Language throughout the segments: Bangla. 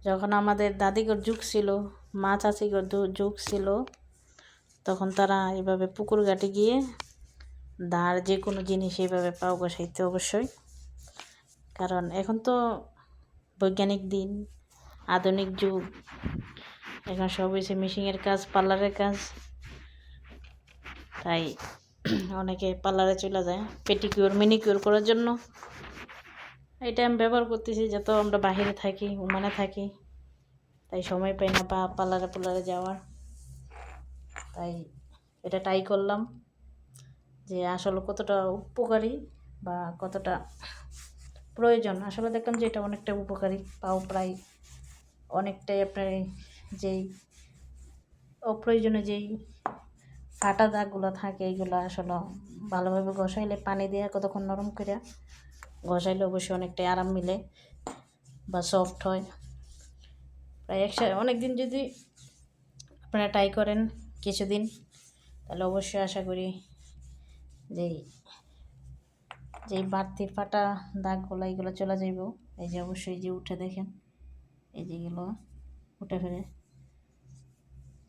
যখন আমাদের দাদিগর যুগ ছিল, মা চাচিগর যুগ ছিল, তখন তারা এভাবে পুকুর ঘাটে গিয়ে দাঁড় যে কোনো জিনিস এইভাবে পাও বসাইতে অবশ্যই। কারণ এখন তো বৈজ্ঞানিক দিন, আধুনিক যুগ, এখন সব হয়েছে মেশিনের কাজ, পার্লারের কাজ। তাই অনেকে পার্লারে চলে যায় পেটিকিউর মিনিকিউর করার জন্য। এটা আমি ব্যবহার করতেছি যত আমরা বাহিরে থাকি, ওমানে থাকি, তাই সময় পাই না বা পার্লারে যাওয়ার। তাই এটা ট্রাই করলাম যে আসলে কতটা উপকারী বা কতটা প্রয়োজন। আসলে দেখলাম যে এটা অনেকটা উপকারী, পাও প্রায় অনেকটাই আপনার যেই অপ্রয়োজনে যেই ফাটা দাগগুলো থাকে এইগুলো আসলে ভালোভাবে ঘষাইলে পানি দিয়ে কতক্ষণ নরম করে ঘষাইলে অবশ্যই অনেকটাই আরাম মিলে বা সফট হয়। প্রায় অনেক দিন যদি আপনারা ট্রাই করেন কিছুদিন, তাহলে অবশ্যই আশা করি যেই বাড়তি ফাটা দাগগুলো এইগুলো চলে যাইব। এই যে অবশ্যই যে উঠে দেখেন, এই যেগুলো উঠে ফেরে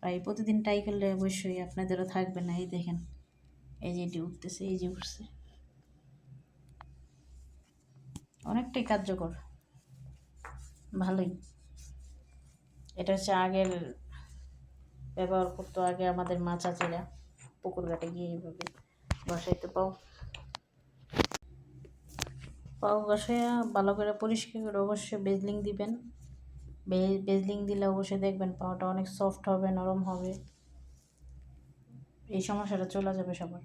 প্রায় প্রতিদিন ট্রাই করলে অবশ্যই আপনাদেরও থাকবে না। এই দেখেন, এই যে এটি উঠতেছে, এই যে উঠছে, অনেকটাই কার্যকর, ভালোই। এটা হচ্ছে আগের ব্যবহার করতো আগে আমাদের মা চাচিরা, পুকুর ঘাটে গিয়ে এইভাবে বসাইতে পাও ঘষাইয়া ভালো করে পরিষ্কার করে অবশ্যই বেজলিং দিবেন। বেজলিং দিলে অবশ্যই দেখবেন পাওটা অনেক সফট হবে, নরম হবে, এই সমস্যাটা চলে যাবে সবার।